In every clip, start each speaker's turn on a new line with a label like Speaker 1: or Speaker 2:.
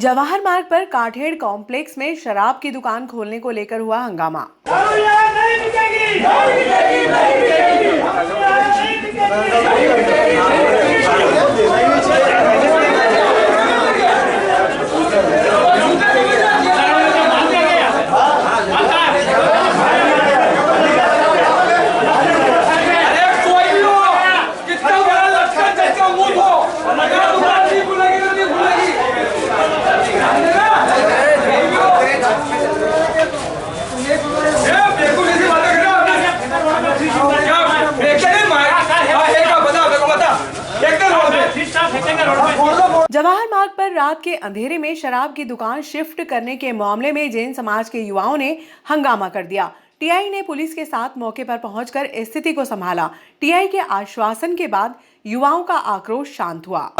Speaker 1: जवाहर मार्ग पर काठेड़ कॉम्प्लेक्स में शराब की दुकान खोलने को लेकर हुआ हंगामा। जवाहर मार्ग पर रात के अंधेरे में शराब की दुकान शिफ्ट करने के मामले में जैन समाज के युवाओं ने हंगामा कर दिया। टीआई ने पुलिस के साथ मौके पर पहुंचकर स्थिति को संभाला। टीआई के आश्वासन के बाद युवाओं का आक्रोश शांत हुआ।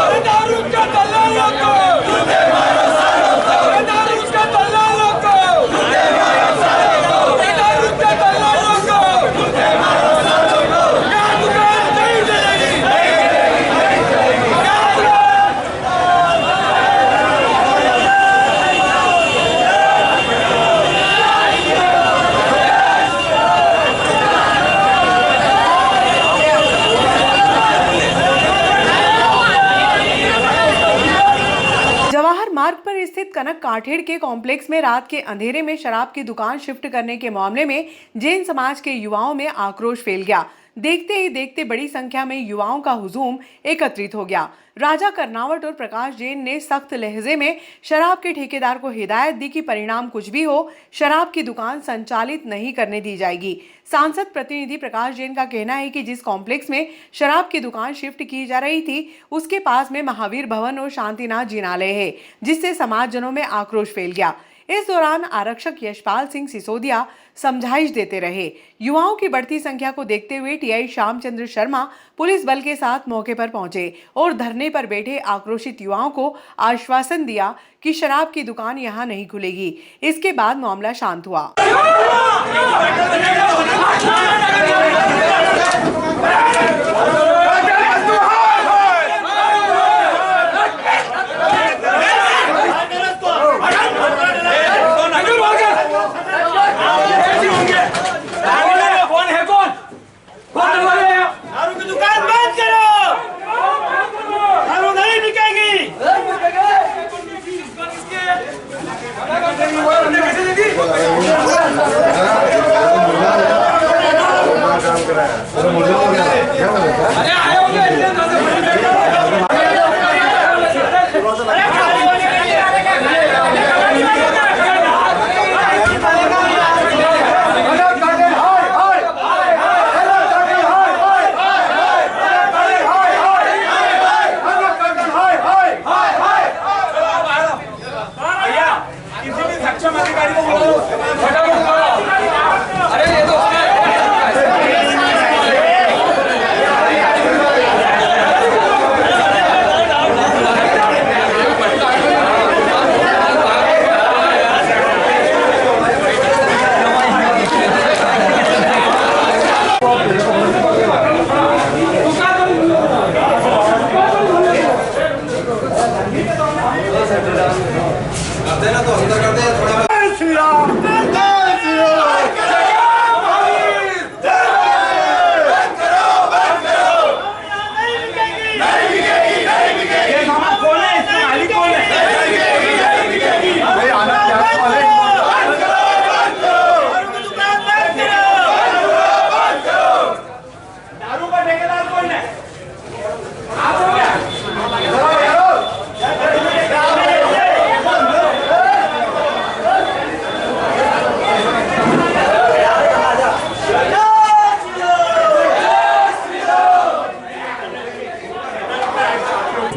Speaker 1: जवाहर मार्ग पर स्थित कनक काठेड़ के कॉम्प्लेक्स में रात के अंधेरे में शराब की दुकान शिफ्ट करने के मामले में जैन समाज के युवाओं में आक्रोश फैल गया। देखते ही देखते बड़ी संख्या में युवाओं का हुजूम एकत्रित हो गया। राजा कर्नावट और प्रकाश जैन ने सख्त लहजे में शराब के ठेकेदार को हिदायत दी कि परिणाम कुछ भी हो, शराब की दुकान संचालित नहीं करने दी जाएगी। सांसद प्रतिनिधि प्रकाश जैन का कहना है कि जिस कॉम्प्लेक्स में शराब की दुकान शिफ्ट की जा रही थी उसके पास में महावीर भवन और शांतिनाथ जिनालय है, जिससे समाजजनों में आक्रोश फैल गया। इस दौरान आरक्षक यशपाल सिंह सिसोदिया समझाइश देते रहे। युवाओं की बढ़ती संख्या को देखते हुए टीआई श्यामचंद्र शर्मा पुलिस बल के साथ मौके पर पहुंचे और धरने पर बैठे आक्रोशित युवाओं को आश्वासन दिया कि शराब की दुकान यहां नहीं खुलेगी। इसके बाद मामला शांत हुआ।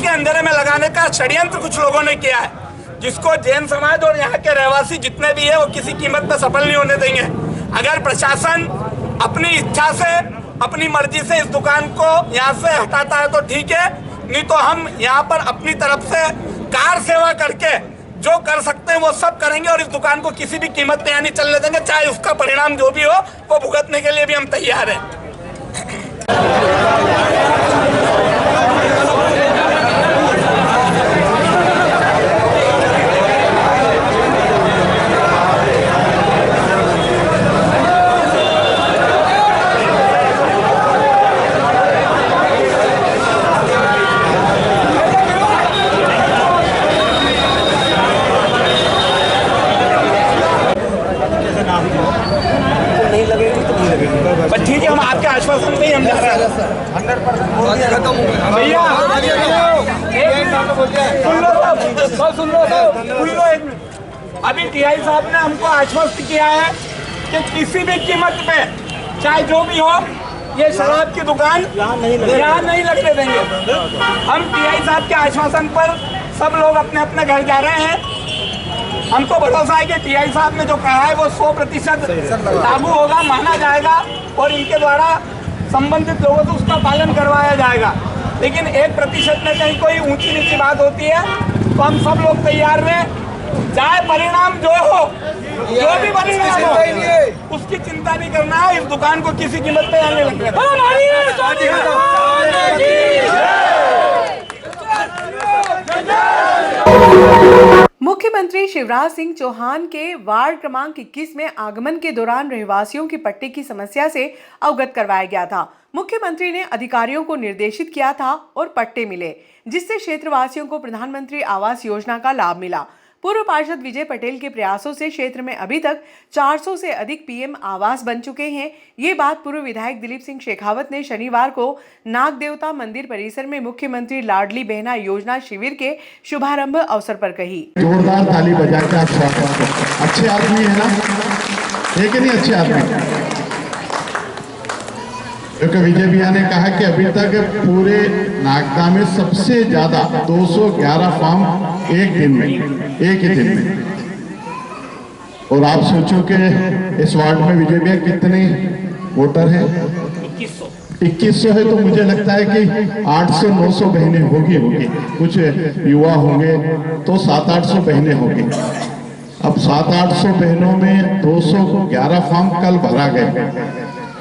Speaker 2: अंधेरे में लगाने का षड्यंत्र कुछ लोगों ने किया है, जिसको जैन समाज और यहाँ के रहवासी जितने भी है वो किसी कीमत पर सफल नहीं होने देंगे। अगर प्रशासन अपनी इच्छा से अपनी मर्जी से इस दुकान को यहाँ से हटाता है तो ठीक है, नहीं तो हम यहाँ पर अपनी तरफ से कार सेवा करके जो कर सकते हैं वो सब करेंगे और इस दुकान को किसी भी कीमत पे यहाँ नहीं चलने देंगे, चाहे उसका परिणाम जो भी हो वो भुगतने के लिए भी हम तैयार हैं। जा रहा है 100%। भैया सुन लो एक मिनट। अभी टीआई साहब ने हमको आश्वस्त किया है कि किसी भी कीमत पे चाहे जो भी हो ये शराब की दुकान यहाँ नहीं लगने देंगे। हम टीआई साहब के आश्वासन पर सब लोग अपने अपने घर जा रहे हैं। हमको भरोसा है कि टीआई साहब ने जो कहा है वो 100% लागू होगा, माना जाएगा और इनके द्वारा संबंधित लोगों से उसका पालन करवाया जाएगा। लेकिन 1% में कहीं कोई ऊंची नीची बात होती है तो हम सब लोग तैयार रहें, चाहे परिणाम जो हो, जो भी परिणाम हो उसकी चिंता नहीं करना है। इस दुकान को किसी कीमत पे आने लग रहा
Speaker 1: मुख्यमंत्री शिवराज सिंह चौहान के वार्ड क्रमांक 21 में आगमन के दौरान रहवासियों की पट्टे की समस्या से अवगत करवाया गया था। मुख्यमंत्री ने अधिकारियों को निर्देशित किया था और पट्टे मिले, जिससे क्षेत्रवासियों को प्रधानमंत्री आवास योजना का लाभ मिला। पूर्व पार्षद विजय पटेल के प्रयासों से क्षेत्र में अभी तक 400 से अधिक पीएम आवास बन चुके हैं। ये बात पूर्व विधायक दिलीप सिंह शेखावत ने शनिवार को नाग देवता मंदिर परिसर में मुख्यमंत्री लाडली बहना योजना शिविर के शुभारंभ अवसर पर कही।
Speaker 3: जोरदार ताली बजा के आप स्वागत करें। अच्छे आदमी है ना, है कि नहीं अच्छे आदमी? क्योंकि विजय भैया ने कहा कि अभी तक पूरे नागदा में सबसे ज्यादा 211 फार्म एक ही दिन में। और आप सोचो कि इस वार्ड में विजय भैया कितने वोटर हैं? 2100 है। तो मुझे लगता है कि 800-900 बहनें होगी, कुछ युवा होंगे तो 700-800 बहनें होंगी। अब 700-800 बहनों में 211 फॉर्म कल भरा गए,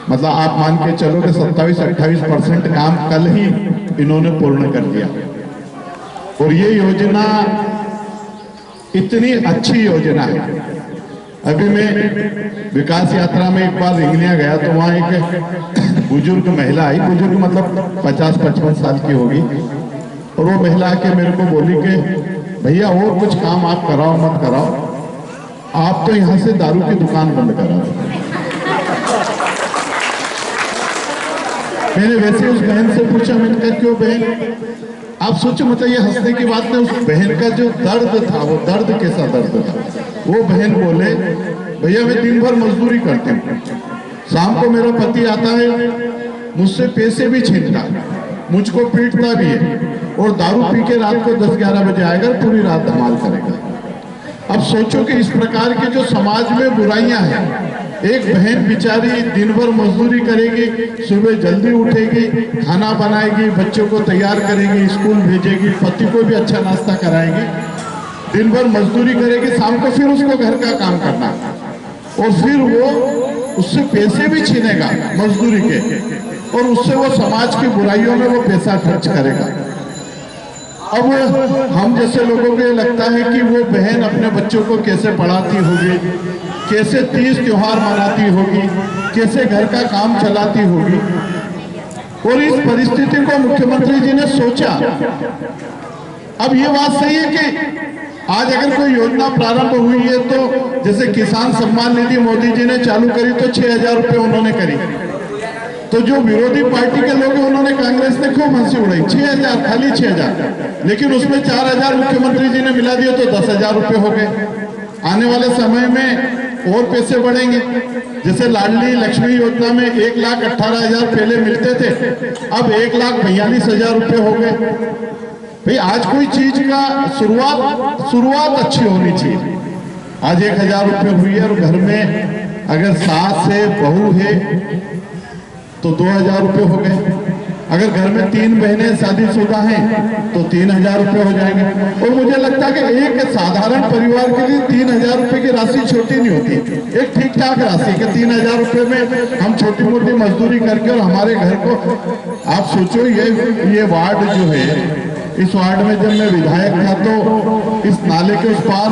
Speaker 3: मतलब आप मान के चलो कि 27-28% काम कल ही इन्होंने पूर्ण कर दिया। और ये योजना इतनी अच्छी योजना है। अभी मैं विकास यात्रा में एक बार रिंगनिया गया तो वहाँ एक बुजुर्ग महिला आई, बुजुर्ग मतलब 50-55 साल की होगी, और वो महिला आके मेरे को बोली कि भैया और कुछ काम आप कराओ मत कराओ, आप तो यहाँ से दारू की दुकान बंद कराओ। मैंने वैसे उस बहन से पूछा, मैंने कहा क्यों बहन? आप सोचो, मतलब ये हंसने की बात नहीं, उस बहन का जो दर्द था, वो दर्द कैसा दर्द था। वो बहन बोले भैया मैं दिन भर मजदूरी करती हूँ, शाम को मेरा पति आता है मुझसे पैसे भी छीनता, मुझको पीटता भी है और दारू पी के रात को 10-11 बजे आएगा, पूरी रात धमाल करेगा। अब सोचो कि इस प्रकार की जो समाज में बुराइयां हैं, एक बहन बेचारी दिन भर मजदूरी करेगी, सुबह जल्दी उठेगी, खाना बनाएगी, बच्चों को तैयार करेगी, स्कूल भेजेगी, पति को भी अच्छा नाश्ता कराएगी, दिन भर मजदूरी करेगी, शाम को फिर उसको घर का काम करना और फिर वो उससे पैसे भी छीनेगा मजदूरी के, और उससे वो समाज की बुराइयों में वो पैसा खर्च करेगा। अब हम जैसे लोगों को ये लगता है कि वो बहन अपने बच्चों को कैसे पढ़ाती होगी, कैसे 30 त्योहार मनाती होगी, कैसे घर का काम चलाती होगी। और इस परिस्थिति को मुख्यमंत्री जी ने सोचा। अब ये बात सही है कि आज अगर कोई योजना प्रारंभ हुई है तो जैसे किसान सम्मान निधि मोदी जी ने चालू करी तो 6,000 रुपये उन्होंने करी, तो जो विरोधी पार्टी के लोग हैं उन्होंने, कांग्रेस ने खूब हंसी उड़ाई, 6,000 खाली 6,000, लेकिन उसमें 4,000 मुख्यमंत्री जी ने मिला दिया तो 10,000 रुपये हो गए। आने वाले समय में और पैसे बढ़ेंगे, जैसे लाडली लक्ष्मी योजना में 1,18,000 पहले मिलते थे, अब 1,42,000 रुपये हो गए। भाई आज कोई चीज का शुरुआत अच्छी होनी चाहिए। आज 1,000 रुपये हुई है और घर में अगर सास है बहू है तो 2,000 रुपये हो गए। अगर घर में 3 बहनें शादीशुदा हैं तो 3,000 रुपये हो जाएंगे। और मुझे लगता है कि एक साधारण परिवार के लिए 3,000 रुपये की राशि छोटी नहीं होती, एक ठीक ठाक राशि कि 3,000 रुपये में हम छोटी मोटी मजदूरी करके और हमारे घर को, आप सोचो ये वार्ड जो है, इस वार्ड में जब मैं विधायक था तो इस नाले के उस पार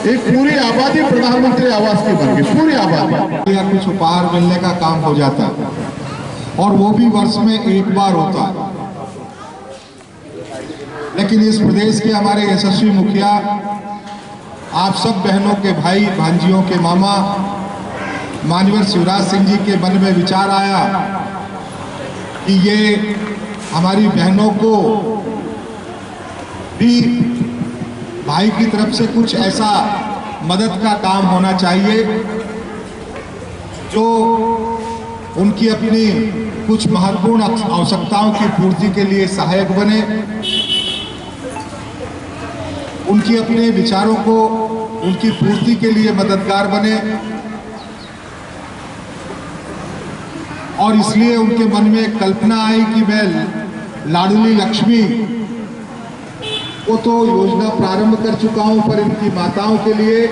Speaker 3: एक पूरी आबादी प्रधानमंत्री आवास की बन गई, पूरी आबादी।
Speaker 4: या कुछ उपहार मिलने का काम हो जाता और वो भी वर्ष में एक बार होता। लेकिन इस प्रदेश के हमारे यशस्वी मुखिया, आप सब बहनों के भाई भांजियों के मामा माननीय शिवराज सिंह जी के मन में विचार आया कि ये हमारी बहनों को भी भाई की तरफ से कुछ ऐसा मदद का काम होना चाहिए जो उनकी अपनी कुछ महत्वपूर्ण आवश्यकताओं की पूर्ति के लिए सहायक बने, उनकी अपने विचारों को उनकी पूर्ति के लिए मददगार बने। और इसलिए उनके मन में कल्पना आई कि मैं लाडली लक्ष्मी को तो योजना प्रारंभ कर चुका हूं, पर इनकी माताओं के लिए,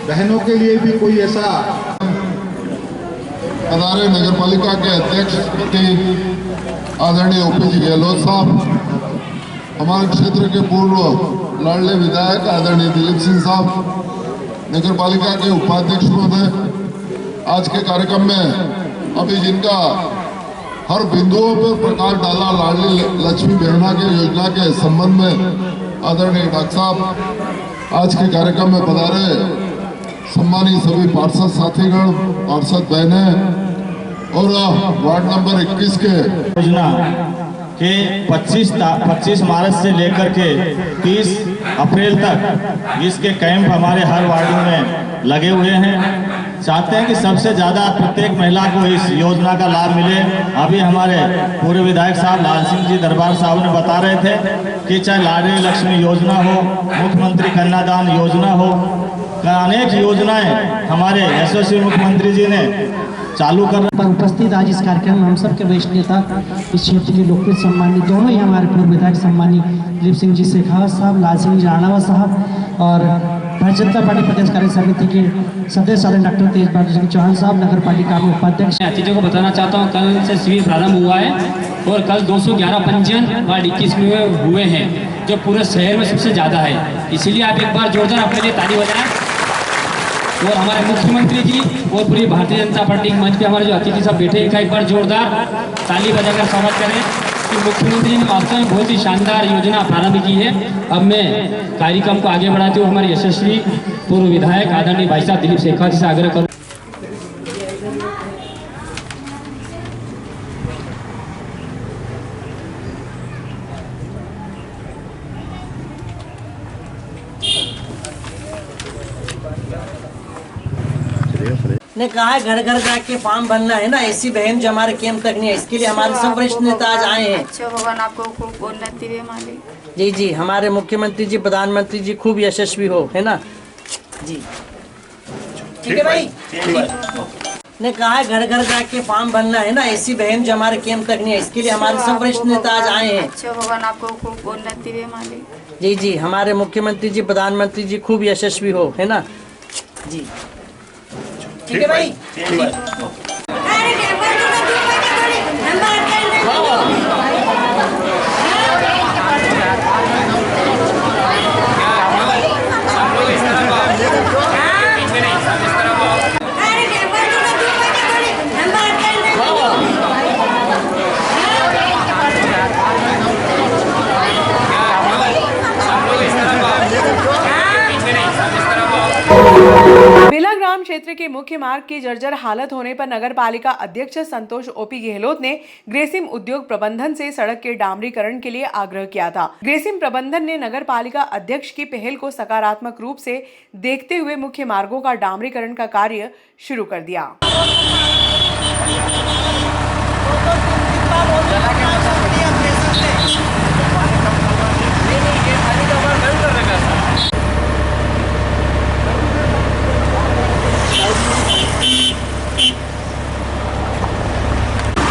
Speaker 4: बहनों के लिए भी कोई ऐसा।
Speaker 3: अदारे नगर पालिका के अध्यक्ष आदरणीय ओपी जी गहलोत साहब, हमारे क्षेत्र के पूर्व लाडले विधायक आदरणीय दिलीप सिंह साहब, नगर पालिका के उपाध्यक्ष महोदय, आज के कार्यक्रम में अभी जिनका हर बिंदुओं पर प्रकाश डाला लाडली लक्ष्मी बहना के योजना के संबंध में आदरणीय डॉक्टर साहब आज के कार्यक्रम में पधारे, सम्मानित सभी पार्षद साथीगण, पार्षद बहनें और वार्ड नंबर 21 के
Speaker 5: योजना के 25 मार्च से लेकर के 30 अप्रैल तक इसके कैंप हमारे हर वार्डों में लगे हुए हैं। चाहते हैं कि सबसे ज़्यादा प्रत्येक महिला को इस योजना का लाभ मिले। अभी हमारे पूर्व विधायक साहब लाल सिंह जी दरबार साहब ने बता रहे थे कि चाहे लाडली लक्ष्मी योजना हो, मुख्यमंत्री कन्यादान योजना हो, अनेक योजनाएं हमारे यशस्वी मुख्यमंत्री जी ने चालू कर
Speaker 6: पर उपस्थित आज इस कार्यक्रम में हम सब के वरिष्ठ नेता, इस क्षेत्र के लोकप्रिय सम्मानित दोनों ही हमारे पूर्व विधायक सम्मानित दिलीप सिंह जी शेखावत साहब, लाल सिंह जी राणावत साहब और भारतीय जनता पार्टी प्रदेश कार्य समिति के सदस्य आदरणीय डॉक्टर तेज बहादुर सिंह चौहान साहब, नगर पालिका में उपाध्यक्ष।
Speaker 7: अतिथियों को बताना चाहता हूँ, कल से शिविर प्रारंभ हुआ है और कल 211 पंजीयन वार्ड 21 में हुए हैं, जो पूरे शहर में सबसे ज़्यादा है। इसीलिए आप एक बार जोरदार अपने लिए ताली बजाएं और हमारे मुख्यमंत्री जी और पूरी भारतीय जनता पार्टी के मंच पे हमारे जो अतिथि सब बैठे हैं, एक बार जोरदार ताली बजाकर स्वागत करें कि मुख्यमंत्री जी ने वास्तव में बहुत ही शानदार योजना प्रारंभ की है। अब मैं कार्यक्रम को आगे बढ़ाते हुए हमारे यशस्वी पूर्व विधायक आदरणीय भाई साहब दिलीप शेखावत से आग्रह करूँ।
Speaker 8: ने कहा है घर घर जाके फॉर्म भरना है ना, ऐसी बहन जो हमारे कैंप तक नहीं है, इसके लिए हमारे सब वरिष्ठ नेता आज आए हैं।
Speaker 9: अच्छा भगवान आपको खूब उन्नति दे मालिक।
Speaker 8: जी जी, हमारे मुख्यमंत्री जी, प्रधानमंत्री जी खूब यशस्वी हो, है ना जी। ठीक है भाई। ने कहा है घर घर जाके फॉर्म भरना है ना, ऐसी बहन जो हमारे कैंप तक नहीं है, इसके लिए हमारे सब वरिष्ठ नेता आज आए हैं।
Speaker 9: अच्छा भगवान आपको खूब उन्नति दे मालिक।
Speaker 8: जी जी, हमारे मुख्यमंत्री जी, प्रधानमंत्री जी खूब यशस्वी हो, है ना जी। ठीक है भाई।
Speaker 1: बेलाग्राम क्षेत्र के मुख्य मार्ग की जर्जर हालत होने पर नगर पालिका अध्यक्ष संतोष ओपी गहलोत ने ग्रेसिम उद्योग प्रबंधन से सड़क के डामरीकरण के लिए आग्रह किया था। ग्रेसिम प्रबंधन ने नगर पालिका अध्यक्ष की पहल को सकारात्मक रूप से देखते हुए मुख्य मार्गों का डामरीकरण का कार्य शुरू कर दिया।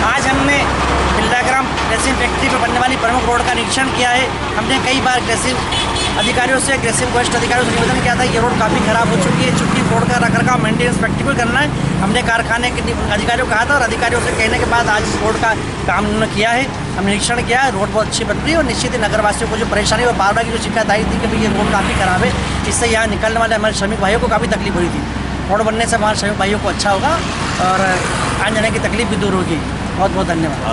Speaker 8: आज हमने बेलाग्राम ग्रेसिम फैक्ट्री पर बनने वाली प्रमुख रोड का निरीक्षण किया है। हमने कई बार ग्रेसिम अधिकारियों से, ग्रेसिम वरिष्ठ अधिकारियों से निवेदन किया था, ये रोड काफ़ी खराब हो चुकी है, चूंकि रोड का रखरखाव मेंटेनेंस प्रैक्टिकल करना है। हमने कारखाने के अधिकारियों को कहा था और अधिकारियों से कहने के बाद आज इस रोड का काम उन्होंने किया है। हमने निरीक्षण किया है, रोड बहुत अच्छी बन रही है और निश्चित ही नगरवासियों को जो परेशानी और बार बार की जो शिकायत आई थी कि भाई ये रोड काफ़ी खराब है, इससे यहाँ निकलने वाले हमारे श्रमिक भाइयों को काफ़ी तकलीफ हुई थी। रोड बनने से हमारे श्रमिक भाइयों को अच्छा होगा और आने जाने की तकलीफ भी दूर होगी। बहुत बहुत धन्यवाद।